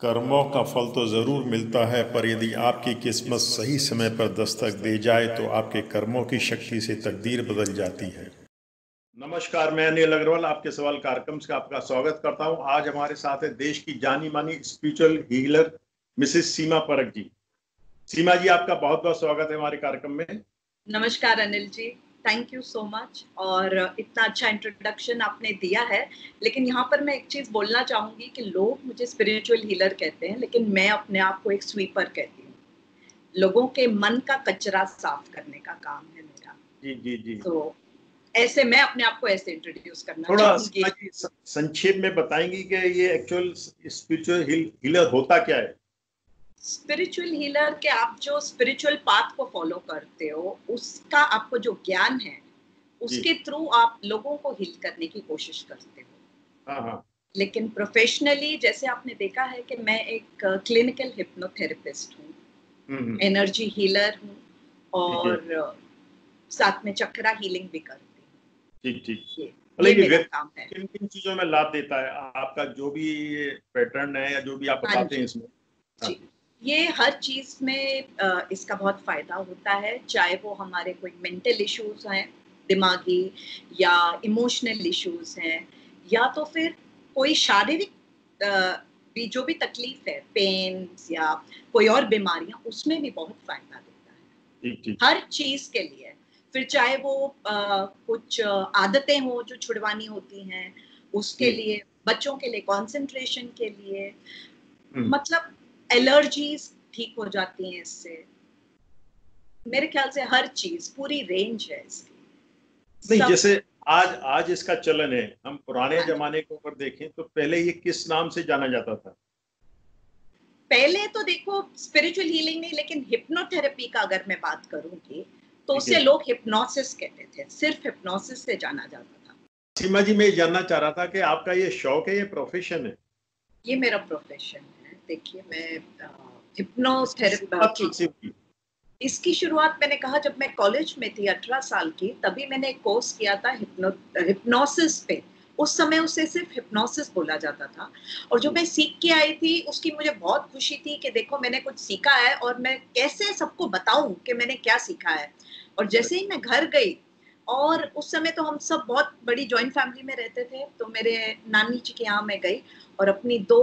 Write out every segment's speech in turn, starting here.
कर्मों का फल तो ज़रूर मिलता है, पर यदि आपकी किस्मत सही समय पर दस्तक दे जाए तो आपके कर्मों की शक्ति से तकदीर बदल जाती है। नमस्कार, मैं अनिल अग्रवाल आपके सवाल कार्यक्रम से आपका स्वागत करता हूं। आज हमारे साथ है देश की जानी मानी स्पिरिचुअल हीलर मिसेस सीमा परख जी। सीमा जी, आपका बहुत बहुत स्वागत है हमारे कार्यक्रम में। नमस्कार Anil ji, thank you so much. और इतना अच्छा इंट्रोडक्शन आपने दिया है। लेकिन यहाँ पर मैं एक चीज़ बोलना चाहूँगी कि लोग मुझे स्पिरिचुअल हीलर कहते हैं, लेकिन मैं अपने आप को एक स्वीपर कहती हूँ। लोगों के मन का कचरा साफ करने का काम है मेरा। जी जी जी। तो ऐसे मैं अपने आप को ऐसे इंट्रोड्यूस करना थोड़ा चाहूँगी। सीमा जी संक्षेप में बताएंगी कि ये एक्चुअल स्पिरिचुअल हीलर होता क्या है? स्पिरिचुअल हीलर के आप जो स्पिरिचुअल पाथ को फॉलो करते हो, उसका आपको जो ज्ञान है, उसके थ्रू आप लोगों को हील करने की कोशिश करते हो। हाँ हाँ। लेकिन प्रोफेशनली जैसे आपने देखा है कि मैं एक क्लिनिकल हिप्नोथेरेपिस्ट हूँ, एनर्जी हीलर हूँ और साथ में चक्रा हीलिंग भी करती हूँ। ठीक ठीक। ये मेरा काम है। किन किन चीजों में लाभ देता है आपका जो भी पैटर्न है या जो भी आप बताते हैं इसमें? जी, ये हर चीज में इसका बहुत फायदा होता है, चाहे वो हमारे कोई मेंटल इश्यूज हैं, दिमागी या इमोशनल इश्यूज हैं, या तो फिर कोई शारीरिक भी जो भी तकलीफ है, पेन्स या कोई और बीमारियां, उसमें भी बहुत फायदा देता है। ठीक ठीक। हर चीज के लिए, फिर चाहे वो कुछ आदतें हो जो छुड़वानी होती हैं, उसके लिए, बच्चों के लिए कंसंट्रेशन के लिए, मतलब एलर्जीज ठीक हो जाती हैं इससे। मेरे ख्याल से हर चीज, पूरी रेंज है इसकी। नहीं, जैसे आज आज इसका चलन है, हम पुराने जमाने के ऊपर देखें तो पहले ये किस नाम से जाना जाता था? पहले तो देखो स्पिरिचुअल हीलिंग नहीं, लेकिन हिप्नोथेरेपी का अगर मैं बात करूंगी तो उसे लोग हिप्नोसिस कहते थे, सिर्फ हिप्नोसिस से जाना जाता था। सीमा जी, मैं जानना चाह रहा था कि आपका ये शौक है, ये प्रोफेशन है? ये मेरा प्रोफेशन है। देखिए, मैं हिप्नोथेरेपी, इसकी शुरुआत मैंने कहा जब मैं कॉलेज में थी 18 साल की, तभी मैंने एक कोर्स किया था हिप्नोसिस पे। उस समय उसे सिर्फ हिप्नोसिस बोला जाता था, और जो मैं सीख के आई थी उसकी मुझे बहुत खुशी थी कि देखो मैंने कुछ सीखा है और मैं कैसे सबको बताऊं कि मैंने क्या सीखा है। और जैसे ही मैं घर गई, और उस समय तो हम सब बहुत बड़ी जॉइंट फैमिली में रहते थे, तो मेरे नानी जी के यहाँ मैं गई और अपनी 2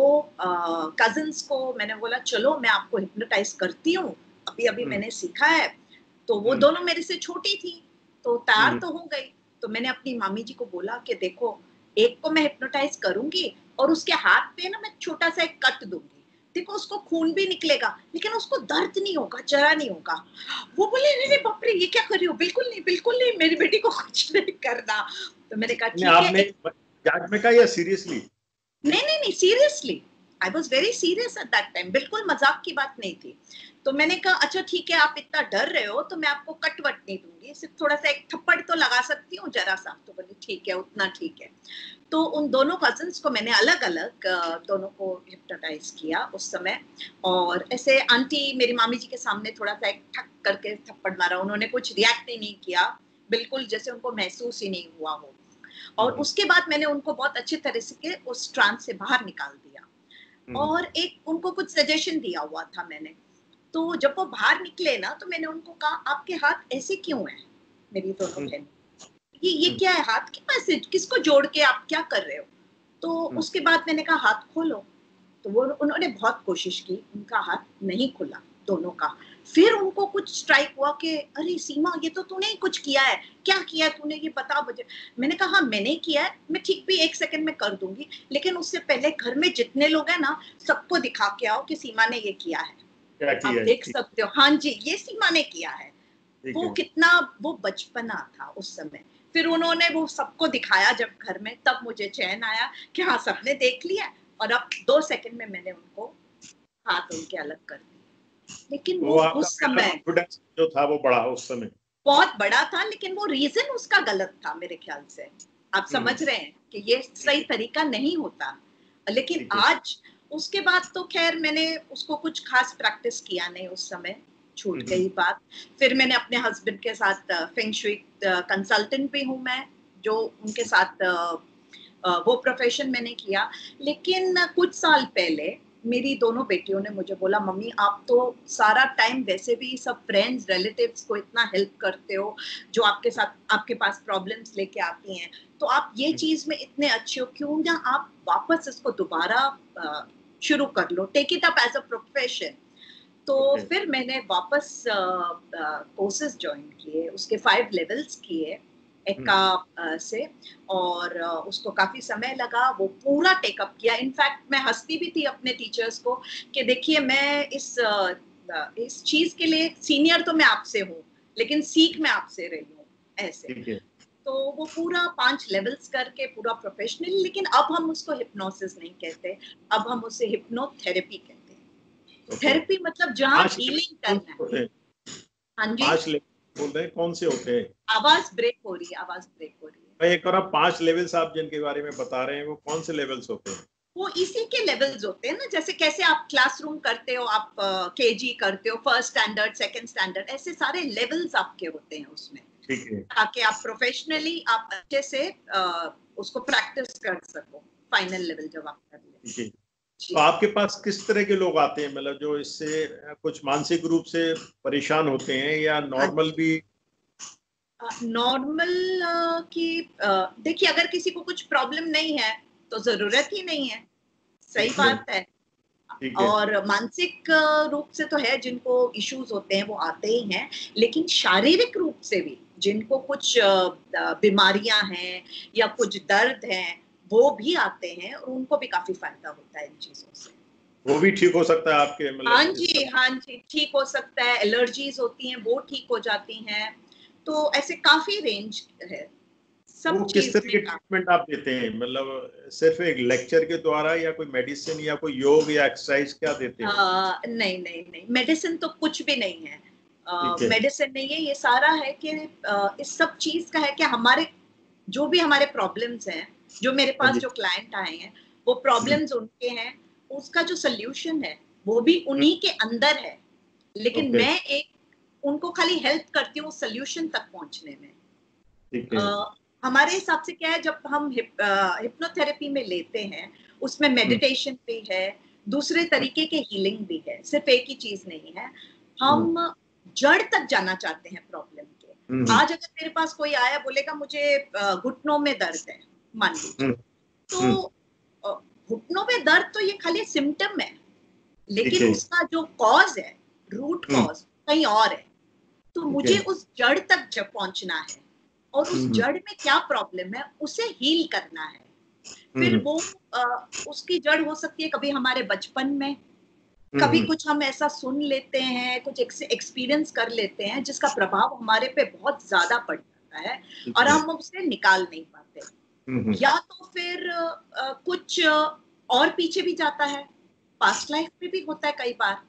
कजिन्स को मैंने बोला चलो मैं आपको हिप्नोटाइज करती हूँ, अभी अभी मैंने सीखा है। तो वो दोनों मेरे से छोटी थी, तो तैयार तो हो गई। तो मैंने अपनी मामी जी को बोला कि देखो, एक को मैं हिप्नोटाइज करूंगी और उसके हाथ पे ना मैं छोटा सा एक कट दूंगी, देखो उसको खून भी निकलेगा लेकिन उसको दर्द नहीं होगा, जरा नहीं होगा। वो बोले अरे बाप रे, ये क्या कर रही हो, बिल्कुल नहीं, बिल्कुल नहीं, मेरी बेटी को कुछ नहीं करना। तो मैंने कहा ठीक है। आपने मजाक में कहा या सीरियसली? नहीं नहीं नहीं, seriously, I was very serious at that time, बिल्कुल मजाक की बात नहीं थी। तो मैंने कहा अच्छा ठीक है, आप इतना डर रहे हो तो मैं आपको कटवट नहीं दूंगी, सिर्फ थोड़ा सा एक थप्पड़ तो लगा सकती हूँ, जरा सा। तो बोली ठीक है, उतना ठीक है। तो उन दोनों कजिन्स को मैंने अलग अलग दोनों को हिप्नोटाइज किया उस समय। और ऐसे आंटी मेरी मामी जी के सामने थोड़ा सा एक ठक करके थप्पड़ मारा, उन्होंने कुछ रिएक्ट ही नहीं किया, बिल्कुल जैसे उनको महसूस ही नहीं हुआ हो। और उसके बाद मैंने उनको बहुत अच्छे तरह से उस ट्रांस से बाहर निकाल दिया, और एक उनको कुछ सजेशन दिया हुआ था मैंने। तो जब वो बाहर निकले ना, तो मैंने उनको कहा आपके हाथ ऐसे क्यों हैं, मेरी दोनों बहन, ये क्या है, हाथ के पास किसको जोड़ के आप क्या कर रहे हो? तो उसके बाद मैंने कहा हाथ खोलो। तो वो उन्होंने बहुत कोशिश की, उनका हाथ नहीं खुला दोनों का। फिर उनको कुछ स्ट्राइक हुआ कि अरे सीमा, ये तो तूने ही कुछ किया है, क्या किया है तूने, ये बता मुझे। मैंने कहा हाँ मैंने किया है, मैं ठीक भी 1 सेकंड में कर दूंगी, लेकिन उससे पहले घर में जितने लोग हैं ना, सबको दिखा के आओ कि सीमा ने ये किया है। क्या किया आप है? देख सकते हो, हाँ जी, ये सीमा ने किया है। वो कितना, वो बचपना था उस समय। फिर उन्होंने वो सबको दिखाया जब घर में, तब मुझे चैन आया कि हाँ सबने देख लिया, और अब 2 सेकंड में मैंने उनको हाथ उनके अलग कर दिए। लेकिन वो उस समय कॉन्फिडेंस जो था वो बढ़ा उस समय, बहुत बड़ा था, लेकिन वो रीजन उसका गलत था मेरे ख्याल से। आप समझ रहे हैं कि ये सही तरीका नहीं होता। लेकिन आज उसके बाद तो खैर मैंने उसको कुछ खास प्रैक्टिस किया नहीं, उस समय छूट गई बात। फिर मैंने अपने हस्बैंड के साथ फेंग शुई कंसल्टेंट भी हूँ मैं, जो उनके साथ वो प्रोफेशन मैंने किया। लेकिन कुछ साल पहले मेरी दोनों बेटियों ने मुझे बोला, मम्मी आप तो सारा टाइम वैसे भी सब फ्रेंड्स रिलेटिव्स को इतना हेल्प करते हो, जो आपके साथ आपके पास प्रॉब्लम्स लेके आती हैं, तो आप ये चीज में इतने अच्छे हो, क्यों ना आप वापस इसको दोबारा शुरू कर लो, take it up as a profession. तो फिर मैंने वापस कोर्सेज ज्वाइन किए, उसके 5 लेवल्स किए एका से, और उसको काफी समय लगा, वो पूरा टेकअप किया। इनफैक्ट मैं हंसती भी थी अपने टीचर्स को कि देखिए मैं इस चीज के लिए सीनियर तो मैं आपसे हूँ, लेकिन सीख मैं आपसे रही हूँ, ऐसे। तो वो पूरा 5 लेवल्स करके पूरा प्रोफेशनली, लेकिन अब हम उसको हिप्नोसिस नहीं कहते, अब हम उसे हिप्नोथेरेपी कहते हैं। थेरेपी मतलब जहाँ हीलिंग करना है। हाँ जी, 5 लेवल बोल रहे हैं, कौन से होते हैं? आवाज ब्रेक हो रही है, आवाज ब्रेक हो रही है। एक और 5 लेवल्स आप जिनके बारे में बता रहे हैं, वो कौन से लेवल्स होते हैं? वो इसी के लेवल्स होते हैं ना, जैसे कैसे आप क्लासरूम करते हो, आप केजी करते हो, फर्स्ट स्टैंडर्ड, सेकंड स्टैंडर्ड, ऐसे सारे लेवल्स आपके होते हैं उसमें, ठीक है, ताकि आप प्रोफेशनली आप अच्छे से उसको प्रैक्टिस कर सको, फाइनल लेवल जब आप कर ले। ठीक है। तो आपके पास किस तरह के लोग आते हैं, मतलब जो इससे कुछ मानसिक रूप से परेशान होते हैं, या नॉर्मल भी? नॉर्मल की देखिए, अगर किसी को कुछ प्रॉब्लम नहीं है तो जरूरत ही नहीं है, सही बात है। ठीक है। और मानसिक रूप से तो है, जिनको इश्यूज होते हैं वो आते ही हैं, लेकिन शारीरिक रूप से भी जिनको कुछ बीमारियां हैं या कुछ दर्द हैं, वो भी आते हैं, और उनको भी काफी फायदा होता है इन चीजों से। वो भी ठीक हो सकता है आपके, हाँ मतलब जी, हाँ जी, ठीक हो सकता है। एलर्जीज होती हैं वो ठीक हो जाती हैं, तो ऐसे काफी रेंज है सब वो किस चीज तरह में के का। ट्रीटमेंट आप देते हैं, मतलब सिर्फ एक लेक्चर के द्वारा, या कोई मेडिसिन, या कोई योग या एक्सरसाइज, क्या देते हैं? नहीं नहीं नहीं, मेडिसिन तो कुछ भी नहीं है, ठीक है। मेडिसिन नहीं है, ये सारा है कि इस सब चीज का है कि हमारे जो भी हमारे प्रॉब्लम्स हैं, जो मेरे हाँ पास जी। जो क्लाइंट आए हैं, वो प्रॉब्लम्स उनके हैं, उसका जो सोल्यूशन है वो भी उन्हीं के अंदर है, लेकिन ओके। मैं एक उनको खाली हेल्प करती हूँ सोल्यूशन तक पहुंचने में। ठीक है। हमारे हिसाब से क्या है, जब हम हिप्नोथेरेपी में लेते हैं, उसमें मेडिटेशन भी है, दूसरे तरीके के हीलिंग भी है, सिर्फ एक ही चीज नहीं है। हम जड़ तक जाना चाहते हैं प्रॉब्लम के। आज अगर मेरे पास कोई आया बोलेगा मुझे घुटनों में दर्द है, मान लीजिए, तो घुटनों में दर्द तो ये खाली सिम्टम है, ठीक लेकिन है। उसका जो कॉज है, रूट कॉज कहीं और है। तो ठीक मुझे है। उस जड़ तक जब पहुंचना है, और उस जड़ में क्या प्रॉब्लम है उसे हील करना है। फिर वो उसकी जड़ हो सकती है कभी हमारे बचपन में, कभी कुछ हम ऐसा सुन लेते हैं, कुछ एक्सपीरियंस कर लेते हैं जिसका प्रभाव हमारे पे बहुत ज्यादा पड़ जाता है, और हम उसे निकाल नहीं पाते। या तो फिर कुछ और पीछे भी जाता है, पास्ट लाइफ में भी होता है कई बार।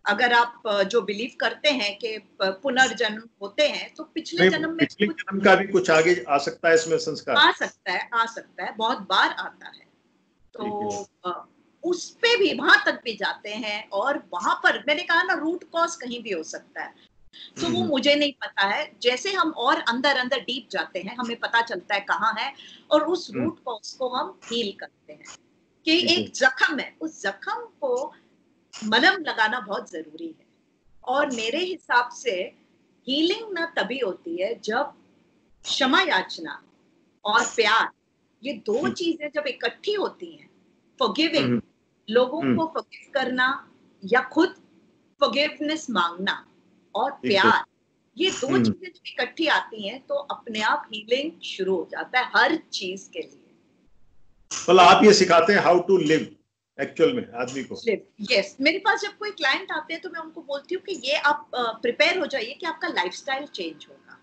अगर आप जो बिलीव करते हैं कि पुनर्जन्म होते हैं, तो पिछले नहीं, जन्म में पिछले कुछ जन्म का भी कुछ आगे आ सकता है इसमें संस्कार? आ सकता है, आ सकता है, बहुत बार आता है। ठीक है। तो उस पे भी वहां तक भी जाते हैं, और वहां पर मैंने कहा ना, रूट कॉज कहीं भी हो सकता है। तो वो मुझे नहीं पता है, जैसे हम और अंदर अंदर डीप जाते हैं हमें पता चलता है कहाँ है, और उस रूट कॉज को हम हील करते हैं। कि ठीक है। एक जख्म है, उस जख्म को मलहम लगाना बहुत जरूरी है। और मेरे हिसाब से हीलिंग ना तभी होती है जब क्षमा याचना और प्यार, ये दो चीजें जब इकट्ठी होती हैं, फॉरगिविंग, लोगों को फॉरगिव करना, या खुद फॉरगिवनेस मांगना, और ठीक है। प्यार, ये दो चीजें जब इकट्ठी आती हैं तो अपने आप हीलिंग शुरू हो जाता है हर चीज के लिए। मतलब आप ये सिखाते हैं हाउ टू लिव एक्चुअल में आदमी को? यस, मेरे पास जब कोई क्लाइंट आते हैं तो मैं उनको बोलती हूँ कि ये आप प्रिपेयर हो जाइए कि आपका लाइफस्टाइल चेंज होगा।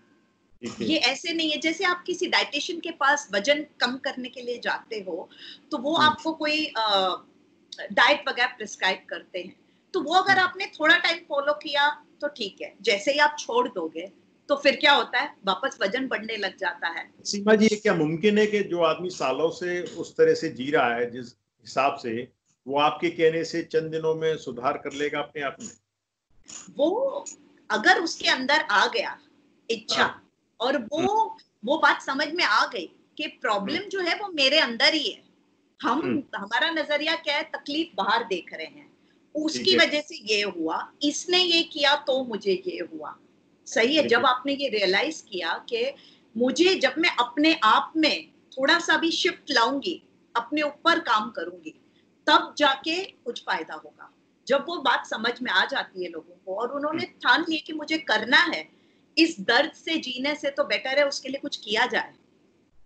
ये ऐसे नहीं है जैसे आप किसी डाइटिशियन के पास वजन कम करने के लिए जाते हो, तो वो आपको कोई डाइट वगैरह प्रिस्क्राइब करते हैं, तो वो अगर आपने थोड़ा टाइम फॉलो किया तो ठीक है, जैसे ही आप छोड़ दोगे तो फिर क्या होता है, वापस वजन बढ़ने लग जाता है। सीमा जी, ये क्या मुमकिन है कि जो आदमी सालों से उस तरह से जी रहा है जिस हिसाब से, वो आपके कहने से चंद दिनों में सुधार कर लेगा अपने आप में? वो अगर उसके अंदर आ गया इच्छा, और वो बात समझ में आ गई कि प्रॉब्लम जो है वो मेरे अंदर ही है, हम हम्म, हमारा नजरिया क्या है, तकलीफ बाहर देख रहे हैं, ठीक उसकी है। वजह से ये हुआ, इसने ये किया तो मुझे ये हुआ। सही है, ठीक है। जब आपने ये रियलाइज किया कि मुझे, जब मैं अपने आप में थोड़ा सा भी शिफ्ट लाऊंगी, अपने ऊपर काम करूंगी, तब जाके कुछ फायदा होगा। जब वो बात समझ में आ जाती है लोगों को और हम्म, उन्होंने ठान लिया कि मुझे करना है, इस दर्द से जीने से तो बेटर है उसके लिए कुछ किया जाए,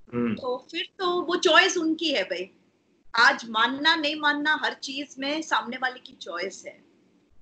हम्म, तो फिर तो वो चॉइस उनकी है भाई। आज मानना नहीं मानना हर चीज में सामने वाले की चॉइस है।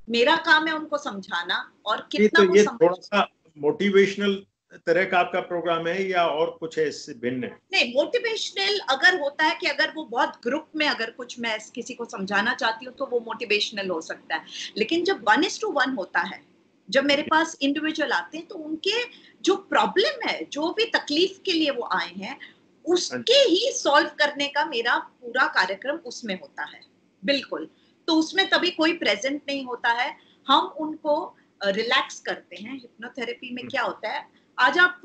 मेरा काम है उनको समझाना, और ये कितना तो वो ये समझ। थोड़ा सा मोटिवेशनल तरह का आपका प्रोग्राम है या और कुछ है इससे भिन्न है? नहीं, मोटिवेशनल अगर होता है कि अगर वो बहुत ग्रुप में अगर कुछ मैं किसी को समझाना चाहती हूँ तो वो मोटिवेशनल हो सकता है। लेकिन जब 1:1 होता है, जब मेरे पास इंडिविजुअल आते हैं, तो उनके जो प्रॉब्लम है, जो भी तकलीफ के लिए वो आए हैं, हाँ उसके ही सॉल्व करने का मेरा पूरा कार्यक्रम उसमें होता है। बिल्कुल। तो उसमें तभी कोई प्रेजेंट नहीं होता है। हम उनको रिलैक्स करते हैं। हिप्नोथेरेपी में जी। क्या होता है, आज आप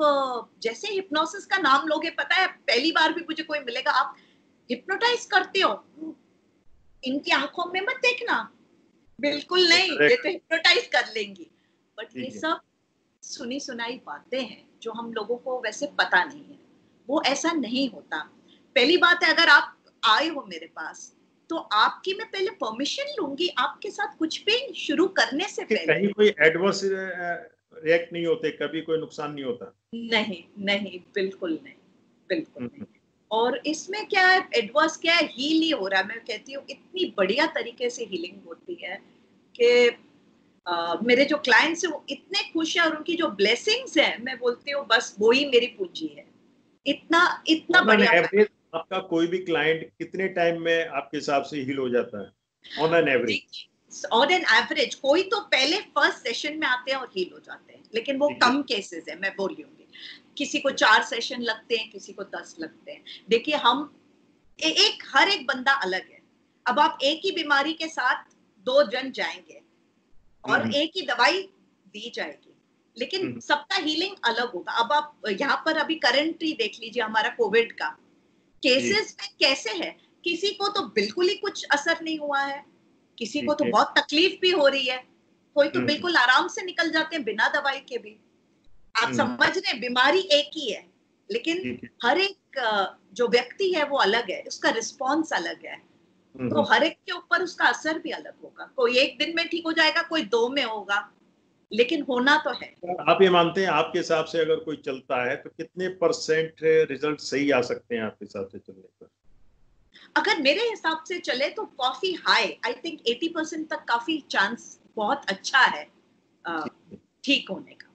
जैसे हिप्नोसिस का नाम लोगे, पता है पहली बार भी मुझे कोई मिलेगा, आप हिप्नोटाइज करते हो, इनकी आंखों में मत देखना, बिल्कुल वो नहीं, ये करेक्ट। तो हिप्नोटाइज कर लेंगी। बट ये ठीक है। सब सुनी सुनाई बातें हैं जो हम लोगों को वैसे पता नहीं है, वो ऐसा नहीं होता। पहली बात है, अगर आप आए हो मेरे पास, तो आपकी मैं पहले परमिशन लूंगी आपके साथ कुछ भी शुरू करने से कि पहले। कहीं कोई एडवर्स रिएक्ट नहीं होते, कभी कोई नुकसान नहीं होता? नहीं नहीं, बिल्कुल नहीं, बिल्कुल नहीं। हम्म, और इसमें क्या है, एडवर्स क्या है, हील ही हो रहा है। मैं कहती हूँ इतनी बढ़िया तरीके से हीलिंग होती है कि मेरे जो क्लाइंट्स हैं वो इतने खुश हैं, और उनकी जो ब्लेसिंग्स हैं, मैं बोलती हूँ बस वो ही मेरी पूंजी है। इतना इतना ऑन एन बढ़िया एवरेज आपका कोई भी क्लाइंट कितने टाइम में आपके हिसाब से हील हो जाता है, ऑन एन एवरेज? देखिए, ऑन एन एवरेज कोई तो पहले फर्स्ट सेशन में आते हैं और हील हो जाते हैं, लेकिन वो ठीक है। कम केसेस है, मैं बोल रही हूँ। किसी को ठीक है। 4 सेशन लगते हैं, किसी को 10 लगते हैं। देखिए, हम एक हर एक बंदा अलग है। अब आप एक ही बीमारी के साथ 2 जन जाएंगे और हम्म, एक ही दवाई दी जाएगी, लेकिन हम्म, सबका हीलिंग अलग होगा। अब आप यहाँ पर अभी करंट ही देख लीजिए, हमारा कोविड का जी। केसेस में कैसे है। किसी को तो बिल्कुल ही कुछ असर नहीं हुआ है, किसी को ठीक तो है। बहुत तकलीफ भी हो रही है, कोई तो हम्म, बिल्कुल आराम से निकल जाते हैं बिना दवाई के भी। आप हम्म, समझ रहे हैं, बीमारी एक ही है, लेकिन ठीक है। हर एक जो व्यक्ति है वो अलग है, उसका रिस्पॉन्स अलग है। तो हम्म। हर एक के ऊपर उसका असर भी अलग होगा। कोई एक दिन में ठीक हो जाएगा, कोई 2 में होगा, लेकिन होना तो है। आप ये मानते हैं आपके हिसाब से अगर कोई चलता है तो कितने परसेंट रिजल्ट सही आ सकते हैं आपके हिसाब से चलने पर? अगर मेरे हिसाब से चले तो काफी हाई, आई थिंक 80% तक काफी चांस बहुत अच्छा है अ, ठीक है। ठीक होने का।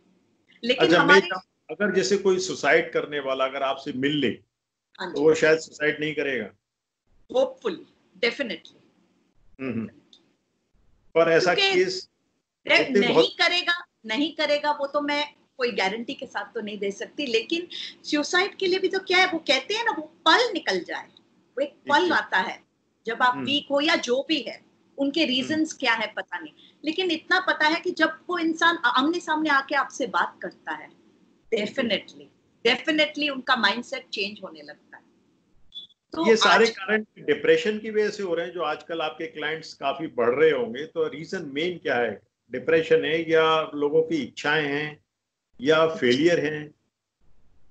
लेकिन अच्छा, मैं हमारे, अगर जैसे कोई सुसाइड करने वाला अगर आपसे मिल ले हाँ तो जी, वो शायद सुसाइड नहीं करेगा। होपफुली, डेफिनेटली, हम्म। डेफिनेटली। पर ऐसा क्योंकि केस होते नहीं बहुत। करेगा, नहीं करेगा वो तो मैं कोई गारंटी के साथ तो नहीं दे सकती, लेकिन सुसाइड के लिए भी तो क्या है, वो कहते हैं ना, वो पल निकल जाए, वो एक ठीक पल है। आता है जब आप हम्म, वीक हो या जो भी है। उनके हम्म, रीजंस क्या है पता नहीं, लेकिन इतना पता है कि जब वो इंसान आमने सामने आके आपसे बात करता है, ठीक है। डेफिनेटली, डेफिनेटली उनका माइंडसेट चेंज होने लगता है। तो ये सारे आज, कारण डिप्रेशन की वजह से हो रहे हैं जो आजकल आपके क्लाइंट्स काफी बढ़ रहे होंगे, तो रीजन मेन क्या है? डिप्रेशन है या लोगों की इच्छाएं हैं या फेलियर हैं?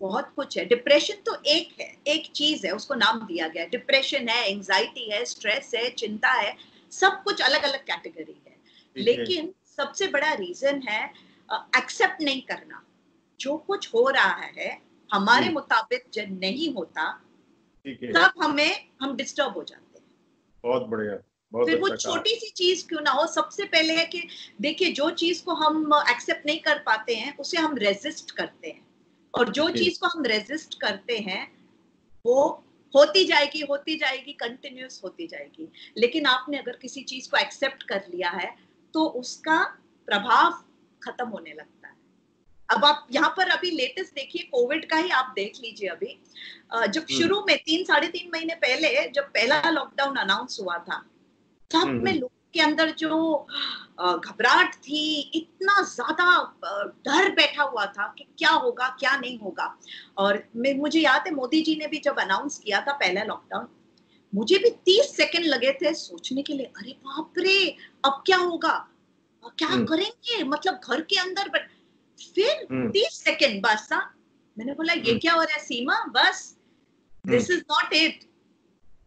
बहुत कुछ है। डिप्रेशन तो एक है, एक चीज है, उसको नाम दिया गया है। डिप्रेशन है, एंजाइटी है, स्ट्रेस है, चिंता है, सब कुछ अलग अलग कैटेगरी है। ठीक है। लेकिन सबसे बड़ा रीजन है एक्सेप्ट नहीं करना। जो कुछ हो रहा है हमारे जी। मुताबिक जब नहीं होता, ठीक है। तब हम डिस्टर्ब हो जाते हैं। बहुत बढ़िया। बहुत फिर वो अच्छा कहा। छोटी सी चीज क्यों ना हो, सबसे पहले है कि देखिए, जो चीज को हम एक्सेप्ट नहीं कर पाते हैं उसे हम रेजिस्ट करते हैं, और जो ठीक है। चीज को हम रेजिस्ट करते हैं वो होती जाएगी, कंटिन्यूस होती जाएगी। लेकिन आपने अगर किसी चीज को एक्सेप्ट कर लिया है, तो उसका प्रभाव खत्म होने लगता है। अब आप यहाँ पर अभी लेटेस्ट देखिए, कोविड का ही आप देख लीजिए। अभी जब हम्म, शुरू में 3 साढ़े 3 महीने पहले जब पहला लॉकडाउन अनाउंस हुआ था, तब में हम्म, लोगों के अंदर जो घबराहट थी, इतना ज्यादा डर बैठा हुआ था कि क्या होगा क्या नहीं होगा। और मुझे याद है, मोदी जी ने भी जब अनाउंस किया था पहला लॉकडाउन, मुझे भी 30 सेकंड लगे थे सोचने के लिए, अरे बाप रे, अब क्या होगा, क्या करेंगे, मतलब घर के अंदर। बट फिर 30 सेकंड बस। मैंने बोला ये क्या हो रहा है सीमा, बस दिस इज नॉट इट,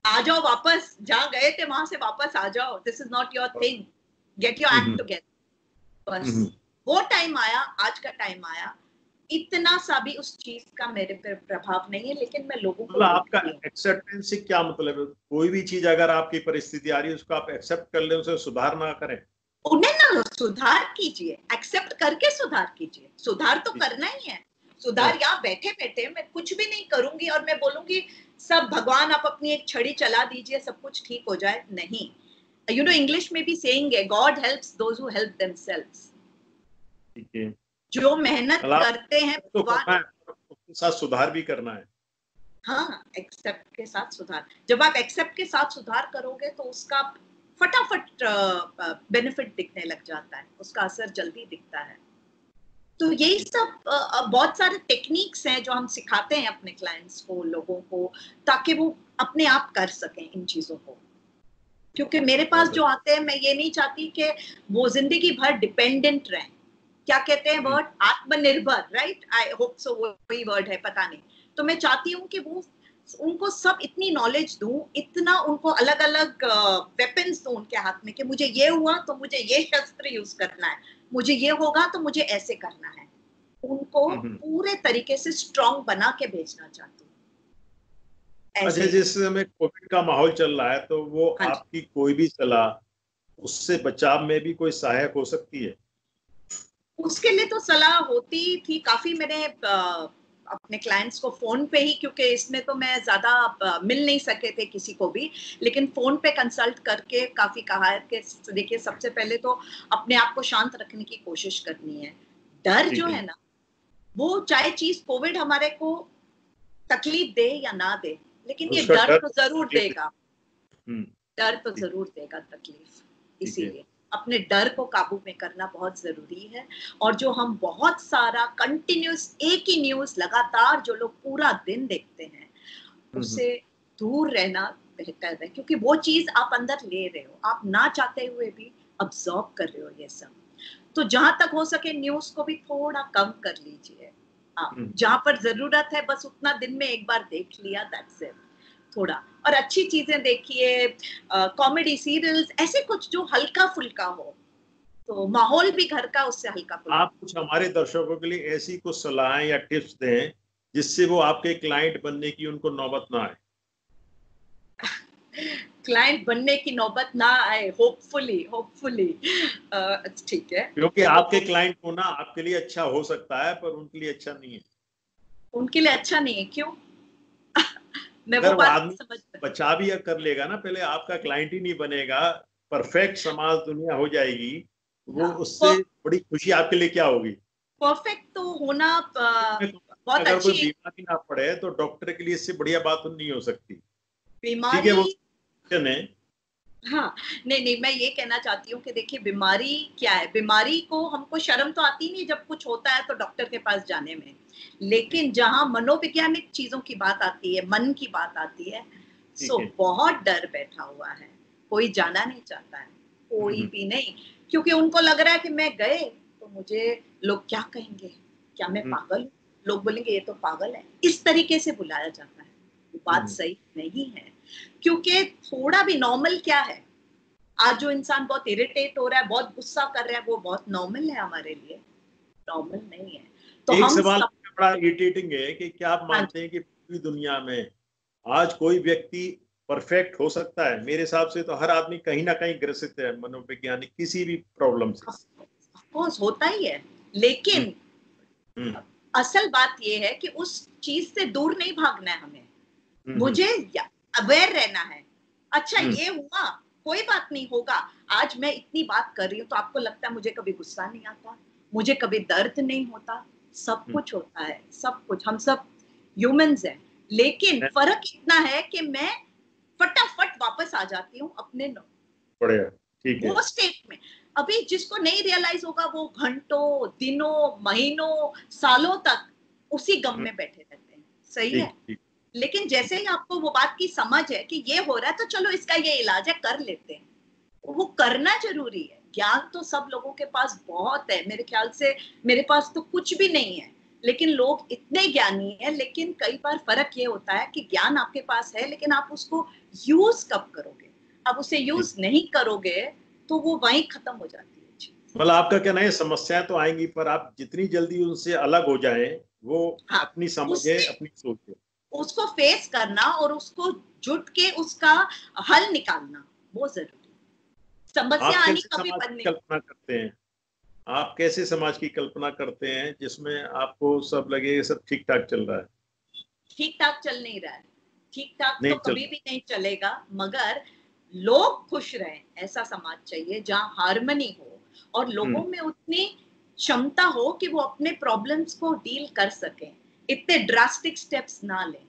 आ जाओ वापस, जहां गए थे वहां से वापस आ जाओ, this is not your thing, get your act together. बस वो टाइम आया, आज का टाइम आया। इतना सा भी उस चीज का मेरे पे प्रभाव नहीं है, लेकिन मैं लोगों को आपका एक्सेप्टेंस से क्या मतलब है? कोई भी चीज अगर आपकी परिस्थिति आ रही है उसको आप एक्सेप्ट कर ले, उसे सुधार ना करें। उन्हें ना सुधार कीजिए, एक्सेप्ट करके सुधार कीजिए। सुधार तो करना ही है। सुधार यहाँ बैठे बैठे मैं कुछ भी नहीं करूंगी और मैं बोलूंगी सब भगवान आप अपनी एक छड़ी चला दीजिए सब कुछ ठीक हो जाए, नहीं। यू नो इंग्लिश में भी सेइंग है, God helps those who help themselves. ठीक है, जो मेहनत करते हैं तो करना है, उसके साथ सुधार भी करना है। हाँ, एक्सेप्ट के साथ सुधार। जब आप एक्सेप्ट के साथ सुधार करोगे तो उसका फटाफट बेनिफिट दिखने लग जाता है, उसका असर जल्दी दिखता है। तो यही सब बहुत सारे टेक्निक्स हैं जो हम सिखाते हैं अपने क्लाइंट्स को, लोगों को, ताकि वो अपने आप कर सकें इन चीजों को। क्योंकि मेरे पास जो आते हैं, मैं ये नहीं चाहती कि वो जिंदगी भर डिपेंडेंट रहें। क्या कहते हैं वर्ड, आत्मनिर्भर, राइट? आई होप सो, वही वर्ड है, पता नहीं। तो मैं चाहती हूँ कि वो उनको सब इतनी नॉलेज दूं, इतना उनको अलग अलग वेपन्स दूं उनके हाथ में कि मुझे ये हुआ तो मुझे ये शस्त्र यूज करना है, मुझे ये होगा तो मुझे ऐसे करना है। उनको पूरे तरीके से स्ट्रांग बना के भेजना चाहती हूँ। अच्छा, जिस समय कोविड का माहौल चल रहा है तो वो आपकी कोई भी सलाह उससे बचाव में भी कोई सहायक हो सकती है? उसके लिए तो सलाह होती थी काफी। मैंने अपने क्लाइंट्स को फोन पे ही, क्योंकि इसमें तो मैं ज्यादा मिल नहीं सके थे किसी को भी, लेकिन फोन पे कंसल्ट करके काफी कहा है कि देखिए सबसे पहले तो अपने आप को शांत रखने की कोशिश करनी है। डर जो है ना, वो चाहे चीज कोविड हमारे को तकलीफ दे या ना दे, लेकिन ये डर तो जरूर देगा, डर तो जरूर देगा तकलीफ। इसीलिए अपने डर को काबू में करना बहुत जरूरी है। और जो हम बहुत सारा कंटिन्यूस एक ही न्यूज लगातार जो लोग पूरा दिन देखते हैं, उससे दूर रहना बेहतर है, क्योंकि वो चीज आप अंदर ले रहे हो, आप ना चाहते हुए भी अब्सॉर्ब कर रहे हो ये सब। तो जहां तक हो सके न्यूज को भी थोड़ा कम कर लीजिए आप, जहां पर जरूरत है बस उतना दिन में एक बार देख लिया, दैट्स इट। थोड़ा और अच्छी चीजें देखिए, कॉमेडी सीरियल्स, ऐसे कुछ जो हल्का फुल्का हो, तो माहौल भी घर का उससे हल्का फुल्का। आप कुछ हमारे दर्शकों के लिए ऐसी कुछ सलाहें या टिप्स दें जिससे वो आपके क्लाइंट बनने की उनको नौबत ना आए। क्लाइंट बनने की नौबत ना आए, होपफुली होपफुली। ठीक है, क्योंकि आपके क्लाइंट होना आपके लिए अच्छा हो सकता है पर उनके लिए अच्छा नहीं है। उनके लिए अच्छा नहीं है, क्यों? मैं अगर वो वो बात आदमी समझ बचा भी कर लेगा ना, पहले आपका क्लाइंट ही नहीं बनेगा, परफेक्ट समाज दुनिया हो जाएगी, वो उससे बड़ी खुशी आपके लिए क्या होगी? परफेक्ट तो होना बहुत अगर कोई अच्छी बीमारी ना पड़े तो डॉक्टर के लिए इससे बढ़िया बात नहीं हो सकती। ठीक है, बीमारी। वो है। हाँ, नहीं नहीं, मैं ये कहना चाहती हूँ कि देखिए बीमारी क्या है, बीमारी को हमको शर्म तो आती नहीं जब कुछ होता है तो डॉक्टर के पास जाने में, लेकिन जहाँ मनोवैज्ञानिक चीजों की बात आती है, मन की बात आती है, सो बहुत डर बैठा हुआ है। कोई जाना नहीं चाहता है, कोई भी नहीं, क्योंकि उनको लग रहा है कि मैं गए तो मुझे लोग क्या कहेंगे, क्या मैं पागल हूँ, लोग बोलेंगे ये तो पागल है, इस तरीके से बुलाया जाता है। बात सही नहीं है, क्योंकि थोड़ा भी नॉर्मल क्या है, आज जो इंसान बहुत इरिटेट हो रहा है, बहुत गुस्सा कर रहा है, वो बहुत नॉर्मल है हमारे लिए, नॉर्मल नहीं है। तो एक हम सवाल सब बड़ा इरिटेटिंग है कि क्या आप मानते हैं कि पूरी दुनिया में आज कोई व्यक्ति परफेक्ट हो सकता है? मेरे हिसाब से तो हर आदमी कहीं ना कहीं ग्रसित है मनोवैज्ञानिक किसी भी प्रॉब्लम से। ऑफ कोर्स होता ही है, लेकिन असल बात ये है कि उस चीज से दूर नहीं भागना है हमें, मुझे अवेयर रहना है। अच्छा ये हुआ, कोई बात नहीं, होगा। आज मैं इतनी बात कर रही हूँ तो आपको लगता है मुझे कभी गुस्सा नहीं आता, मुझे कभी दर्द नहीं होता? सब कुछ होता है, सब कुछ, हम सब ह्यूमंस हैं, लेकिन फर्क इतना है कि मैं फटाफट वापस आ जाती हूँ अपने बढ़िया, ठीक है। वो स्टेट में। अभी जिसको नहीं रियलाइज होगा वो घंटों, दिनों, महीनों, सालों तक उसी गम में बैठे रहते हैं, सही है। लेकिन जैसे ही आपको वो बात की समझ है कि ये हो रहा है तो चलो इसका ये इलाज है, कर लेते हैं, वो करना जरूरी है। ज्ञान तो सब लोगों के पास बहुत है, मेरे ख्याल से मेरे पास तो कुछ भी नहीं है, लेकिन लोग इतने ज्ञानी हैं। लेकिन कई बार फर्क ये होता है कि ज्ञान आपके पास है, लेकिन आप उसको यूज कब करोगे। अब उसे यूज नहीं करोगे तो वो वहीं खत्म हो जाती है चीज। मतलब आपका कहना है समस्याएं तो आएंगी, पर आप जितनी जल्दी उनसे अलग हो जाएं, वो हाँ, अपनी समझ है, उससे अपनी सोच है। उसको फेस करना और उसको जुट के उसका हल निकालना वो जरूरी है। समस्या आप आनी कैसे कभी समाज बंद की नहीं। कल्पना करते हैं? आप कैसे समाज की कल्पना करते हैं जिसमें आपको सब लगे ये सब ठीक ठाक चल रहा है? ठीक ठाक चल नहीं रहा है, ठीक ठाक तो नहीं चल कभी रहा। भी नहीं चलेगा, मगर लोग खुश रहें ऐसा समाज चाहिए जहां हार्मनी हो और लोगों में उतनी क्षमता हो कि वो अपने प्रॉब्लम्स को डील कर सकें, इतने ड्रास्टिक स्टेप्स ना लें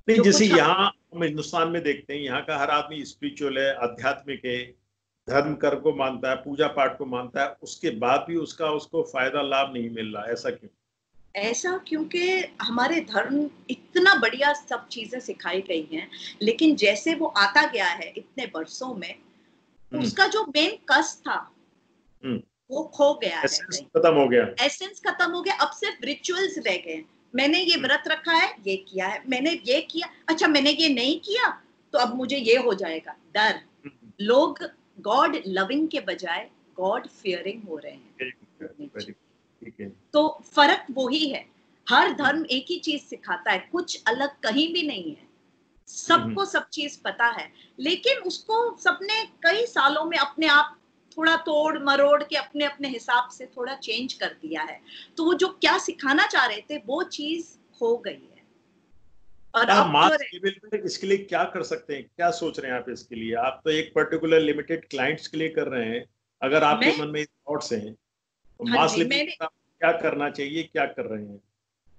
नहीं, जो जैसे कुछ हम। यहाँ हम हिंदुस्तान में देखते हैं, यहाँ का हर आदमी स्पिरिचुअल है, आध्यात्मिक है, धर्म कर्म को मानता है, पूजा पाठ को मानता है, उसके बाद भी उसका उसको फायदा लाभ नहीं मिल रहा, ऐसा क्यों? ऐसा क्योंकि हमारे धर्म इतना बढ़िया सब चीजें सिखाई गई हैं, लेकिन जैसे वो आता गया है इतने वर्षों में, हम्म। उसका जो मेन कस था हम्म। वो खो गया है एसेंस कहीं। खत्म हो गया। एसेंस खत्म हो गया, अब सिर्फ रिचुअल्स रह गए। मैंने ये व्रत रखा है, ये किया है, मैंने ये किया, अच्छा मैंने ये नहीं किया तो अब मुझे ये हो जाएगा, डर। हम्म। लोग गॉड लविंग के बजाय गॉड फियरिंग हो रहे वेरी हैं। गुड, वेरी ठीक है। तो फर्क वही है। हर हम्म। धर्म एक ही चीज सिखाता है, कुछ अलग कहीं भी नहीं है। हम्म। सबको सब चीज पता है, लेकिन उसको सबने कई सालों में अपने आप थोड़ा तोड़ मरोड़ के अपने अपने हिसाब से थोड़ा चेंज कर दिया है। तो वो जो क्या सिखाना चाह रहे थे वो चीज खो गई है। और आप अब जो मास लेवल पे इसके लिए क्या कर सकते हैं, क्या सोच रहे हैं आप इसके लिए? आप तो एक पर्टिकुलर लिमिटेड क्लाइंट्स के लिए कर रहे हैं। अगर आपके मैं, मन में थॉट्स हैं तो हाँ मास जी, लेवल मैंने पर आप क्या करना चाहिए, क्या कर रहे हैं?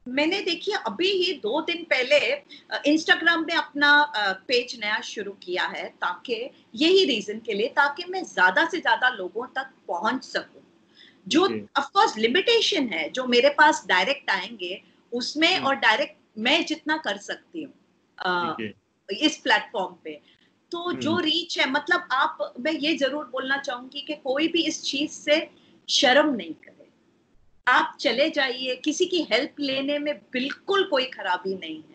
मैंने देखिए अभी ही 2 दिन पहले इंस्टाग्राम पे अपना पेज नया शुरू किया है, ताकि यही रीजन के लिए, ताकि मैं ज्यादा से ज्यादा लोगों तक पहुंच सकूं। जो ठीक है। ऑफ कोर्स लिमिटेशन है, जो मेरे पास डायरेक्ट आएंगे उसमें, हम्म। और डायरेक्ट मैं जितना कर सकती हूँ ठीक है। इस प्लेटफॉर्म पे। तो जो हम्म। रीच है, मतलब आप, मैं ये जरूर बोलना चाहूंगी कि कोई भी इस चीज से शर्म नहीं करे। आप चले जाइए, किसी की हेल्प लेने में बिल्कुल कोई खराबी नहीं है।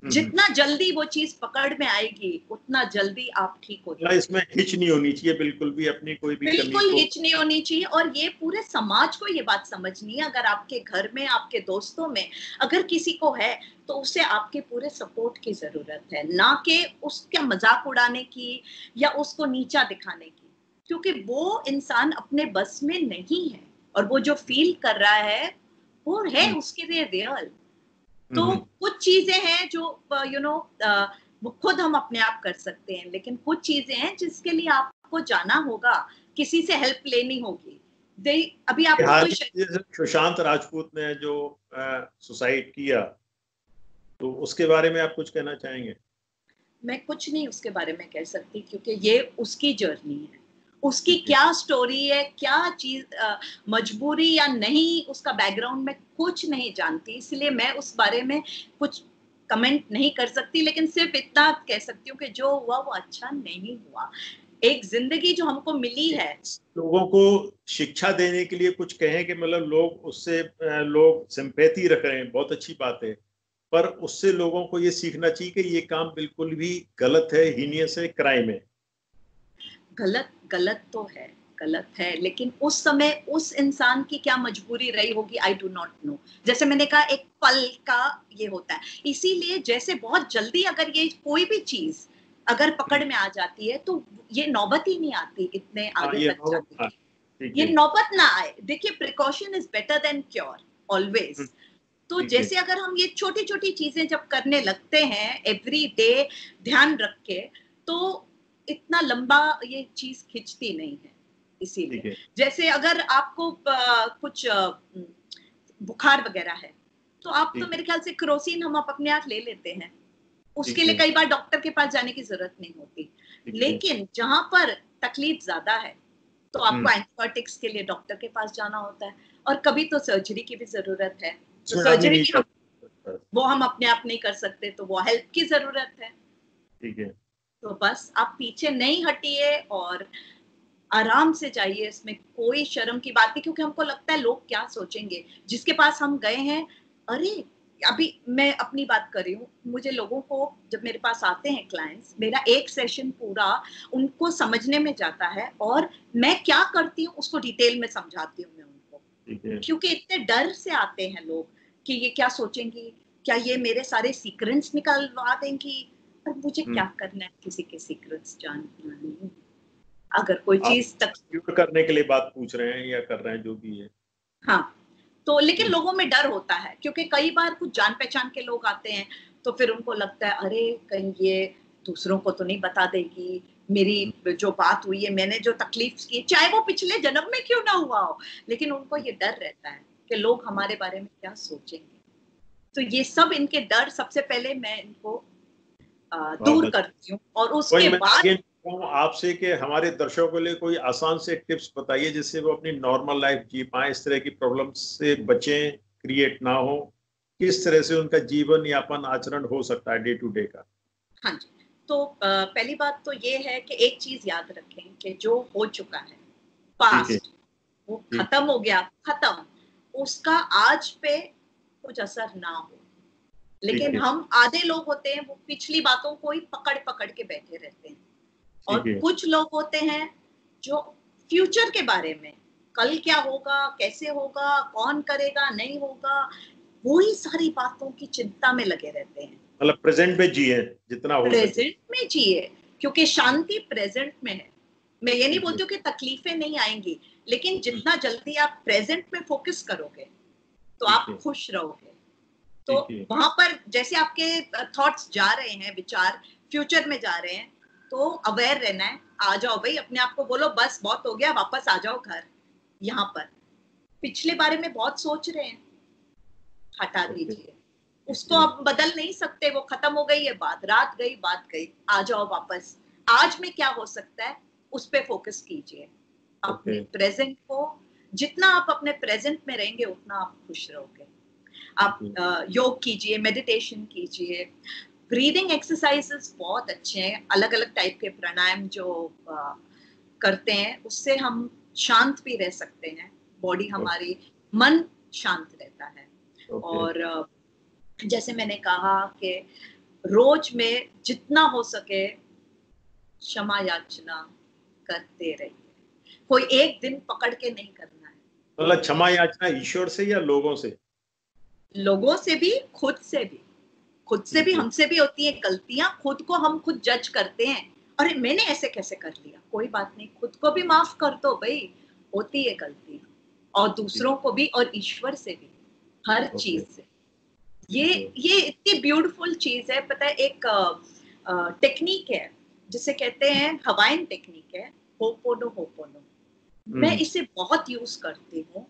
हम्म। जितना जल्दी वो चीज पकड़ में आएगी उतना जल्दी आप ठीक हो या जाओगे। इसमें हिच नहीं होनी चाहिए बिल्कुल भी, अपनी कोई भी कमी बिल्कुल को। हिच नहीं होनी चाहिए, और ये पूरे समाज को ये बात समझनी है। अगर आपके घर में, आपके दोस्तों में अगर किसी को है, तो उसे आपके पूरे सपोर्ट की जरूरत है, ना कि उसका मजाक उड़ाने की या उसको नीचा दिखाने की, क्योंकि वो इंसान अपने बस में नहीं है, और वो जो फील कर रहा है वो है हम्म। उसके लिए रियल। तो हम्म। कुछ चीजें हैं जो यू नो वो खुद हम अपने आप कर सकते हैं, लेकिन कुछ चीजें हैं जिसके लिए आपको जाना होगा, किसी से हेल्प लेनी होगी। अभी आपको हाल कोई ही में जैसे सुशांत राजपूत ने जो सुसाइड किया, तो उसके बारे में आप कुछ कहना चाहेंगे? मैं कुछ नहीं उसके बारे में कह सकती, क्योंकि ये उसकी जर्नी है, उसकी ठीक है। क्या स्टोरी है, क्या चीज मजबूरी या नहीं, उसका बैकग्राउंड में कुछ नहीं जानती, इसलिए मैं उस बारे में कुछ कमेंट नहीं कर सकती। लेकिन सिर्फ इतना कह सकती हूँ कि जो हुआ वो अच्छा नहीं हुआ। एक जिंदगी जो हमको मिली है। लोगों को शिक्षा देने के लिए कुछ कहें कि मतलब लोग उससे लोग सिंपैथी रख रहे हैं, बहुत अच्छी बात है, पर उससे लोगों को ये सीखना चाहिए कि ये काम बिल्कुल भी गलत है, हीनियस है, क्राइम है। गलत गलत तो है, गलत है, लेकिन उस समय उस इंसान की क्या मजबूरी रही होगी, आई डू नॉट नो। जैसे मैंने कहा, एक पल का ये होता है, इसीलिए जैसे बहुत जल्दी अगर ये कोई भी चीज अगर पकड़ में आ जाती है तो ये नौबत ही नहीं आती इतने हाँ, आगे ये तक जाने हाँ, की। ठीक ये है। नौबत ना आए। देखिए, precaution is better than cure, always. तो ठीक है। जैसे अगर हम ये छोटी छोटी चीजें जब करने लगते हैं एवरी डे, ध्यान रख के, तो इतना लंबा ये चीज खिंचती नहीं है। इसीलिए ठीक है। जैसे अगर आपको कुछ बुखार वगैरह है, तो आप तो ठीक है। मेरे ख्याल से क्रोसिन हम आप अपने आप ले लेते हैं, उसके ठीक लिए है। कई बार डॉक्टर के पास जाने की जरूरत नहीं होती। ठीक है। लेकिन जहां पर तकलीफ ज्यादा है, तो हम्म। आपको एंटीबायोटिक्स के लिए डॉक्टर के पास जाना होता है, और कभी तो सर्जरी की भी जरूरत है। तो उसमें आदमी सर्जरी नहीं भी जा हम सकता। वो हम अपने आप नहीं कर सकते, तो वो हेल्प की जरूरत है। ठीक है। तो बस आप पीछे नहीं हटिए और आराम से जाइए, इसमें कोई शर्म की बात नहीं, क्योंकि हमको लगता है लोग क्या सोचेंगे जिसके पास हम गए हैं। अरे अभी मैं अपनी बात कर रही हूँ, मुझे लोगों को जब मेरे पास आते हैं क्लाइंट्स, मेरा एक सेशन पूरा उनको समझने में जाता है और मैं क्या करती हूँ उसको डिटेल में समझाती हूँ मैं उनको। ठीक है। क्योंकि इतने डर से आते हैं लोग कि ये क्या सोचेंगी, क्या ये मेरे सारे सीक्रेट्स निकलवा देंगी। पर मुझे क्या करना है किसी के सीक्रेट्स जानना नहीं। अगर कोई आप चीज तक क्योर करने के लिए बात पूछ रहे हैं या कर रहे हैं, जो भी है। हाँ, तो लेकिन लोगों में डर होता है, क्योंकि कई बार कुछ जान पहचान के लोग आते हैं, तो फिर उनको लगता है अरे कहीं ये दूसरों को तो नहीं बता देगी, मेरी जो बात हुई है, मैंने जो तकलीफ की, चाहे वो पिछले जन्म में क्यों ना हुआ हो, लेकिन उनको ये डर रहता है कि लोग हमारे बारे में क्या सोचेंगे। तो ये सब इनके डर सबसे पहले मैं इनको बहुत दूर अच्छा। करती हूँ और कोई उसके मैं बाद आगे कहूँ आपसे कि हमारे दर्शकों के लिए कोई आसान से टिप्स बताइए जिससे वो अपनी नॉर्मल लाइफ जी पाए, इस तरह की प्रॉब्लम से बचें, क्रिएट ना हो। किस तरह से उनका जीवन यापन आचरण हो सकता है डे टू डे का। हाँ जी। तो पहली बात तो ये है कि एक चीज याद रखें कि जो हो चुका है ठीक है। पास्ट, वो ठीक। खत्म हो गया, खत्म, उसका आज पे कुछ असर ना हो। ठीक लेकिन है। हम आधे लोग होते हैं वो पिछली बातों को ही पकड़ पकड़ के बैठे रहते हैं, और ठीक है। कुछ लोग होते हैं जो फ्यूचर के बारे में, कल क्या होगा, कैसे होगा, कौन करेगा, नहीं होगा, वही सारी बातों की चिंता में लगे रहते हैं। मतलब प्रेजेंट में जिए जितना हो सके। प्रेजेंट में जिए, क्योंकि शांति प्रेजेंट में है। मैं ये नहीं ठीक है। बोलती हूँ कि तकलीफें नहीं आएंगी, लेकिन जितना जल्दी आप प्रेजेंट में फोकस करोगे तो ठीक है। आप खुश रहोगे। तो ठीक है। वहां पर जैसे आपके थॉट्स जा रहे हैं, विचार फ्यूचर में जा रहे हैं, तो अवेयर रहना है। आ जाओ भाई, अपने आप को बोलो बस बहुत हो गया, वापस आ जाओ घर। यहाँ पर पिछले बारे में बहुत सोच रहे हैं, हटा ओके। दीजिए। ठीक उसको है। आप बदल नहीं सकते, वो खत्म हो गई है बात, रात गई बात गई, आ जाओ वापस। आज में क्या हो सकता है उस पे फोकस कीजिए। ओके। अपने प्रेजेंट को, जितना आप अपने प्रेजेंट में रहेंगे उतना आप खुश रहोगे। ठीक आप है। योग कीजिए, मेडिटेशन कीजिए, ब्रीदिंग एक्सरसाइजेस बहुत अच्छे हैं, अलग अलग टाइप के प्राणायाम जो करते हैं उससे हम शांत भी रह सकते हैं, बॉडी हमारी, मन शांत रहता है। ओके। और जैसे मैंने कहा कि रोज में जितना हो सके क्षमा याचना करते रहिए, कोई एक दिन पकड़ के नहीं करना है। मतलब क्षमा याचना ईश्वर से या लोगों से। लोगों से भी, खुद से भी, खुद से भी, ठीक है। हमसे भी होती है गलतियां, खुद को हम खुद जज करते हैं, अरे मैंने ऐसे कैसे कर लिया। कोई बात नहीं, खुद को भी माफ कर दो भाई, होती है गलती, और ठीक। दूसरों को भी और ईश्वर से भी, हर ओके। चीज से। ये ओके। ये इतनी ब्यूटीफुल चीज है, पता है। एक टेक्निक है जिसे कहते हैं, हवाइन टेक्निक है, होपोनो होपोनो। मैं हम्म। इसे बहुत यूज करती हूँ।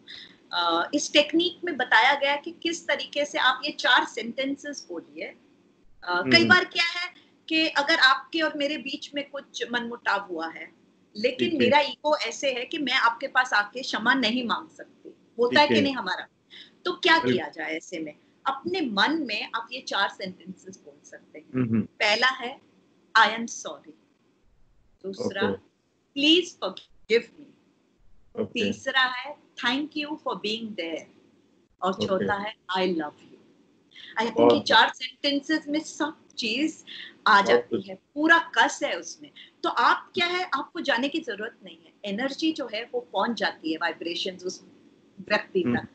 इस टेक्निक में बताया गया कि किस तरीके से आप ये 4 सेंटेंसेस बोलिए। कई हम्म। बार क्या है कि अगर आपके और मेरे बीच में कुछ मनमुटाव हुआ है, लेकिन ठीक है। मेरा ईगो ऐसे है कि मैं आपके पास आके क्षमा नहीं मांग सकती, होता है ठीक कि है। नहीं हमारा। तो क्या बिल्कुल। किया जाए ऐसे में? अपने मन में आप ये 4 सेंटेंसेस बोल सकते हैं। हम्म। पहला है आई एम सॉरी, दूसरा okay. Please forgive me, okay. तीसरा है thank you for being there, और ओके। चौथा है I love you. I think ये बहुत बहुत 4 सेंटेंसेस में सब चीज आ बहुत जाती कुछ। है, पूरा कस है उसमें। तो आप क्या है, आपको जाने की जरूरत नहीं है, एनर्जी जो है वो पहुंच जाती है, वाइब्रेशंस उस व्यक्ति हम्म। तक।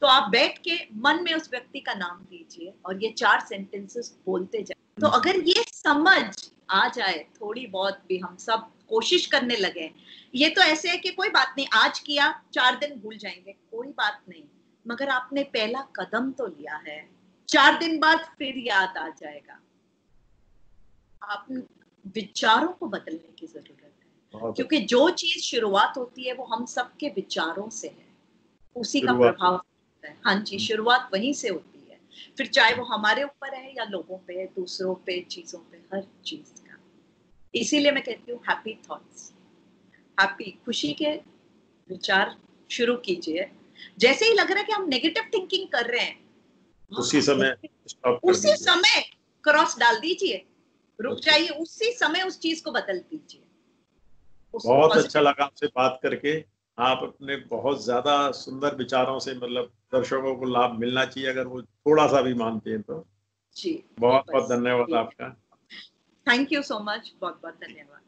तो आप बैठ के मन में उस व्यक्ति का नाम लीजिए और ये 4 सेंटेंसेस बोलते जाए। तो अगर ये समझ आ जाए, थोड़ी बहुत भी हम सब कोशिश करने लगे, ये तो ऐसे है कि कोई बात नहीं, आज किया 4 दिन भूल जाएंगे, कोई बात नहीं, मगर आपने पहला कदम तो लिया है, 4 दिन बाद फिर याद आ जाएगा। आप विचारों को बदलने की जरूरत है, बहुत क्योंकि अच्छा। जो चीज शुरुआत होती है वो हम सबके विचारों से है, उसी का शुरुआत प्रभाव होता है। हाँ जी, हम्म। शुरुआत वहीं से होती है, फिर चाहे वो हमारे ऊपर है या लोगों पे, दूसरों पे, चीजों पे, हर चीज का। इसीलिए मैं कहती हूँ हैप्पी थॉट्स, हैप्पी, खुशी के विचार शुरू कीजिए। जैसे ही लग रहा है कि हम नेगेटिव थिंकिंग कर रहे हैं, उसी हाँ समय नेगेटिव, स्टॉप कर उसी दीजिए। समय क्रॉस डाल दीजिए, रुक अच्छा। जाइए, उसी समय उस चीज को बदल दीजिए। बहुत अच्छा लगा आपसे बात करके। आप अपने बहुत ज्यादा सुंदर विचारों से मतलब दर्शकों को लाभ मिलना चाहिए अगर वो थोड़ा सा भी मानते हैं तो। जी बहुत बहुत बस धन्यवाद ठीक आपका। है। थैंक यू सो मच, बहुत बहुत धन्यवाद।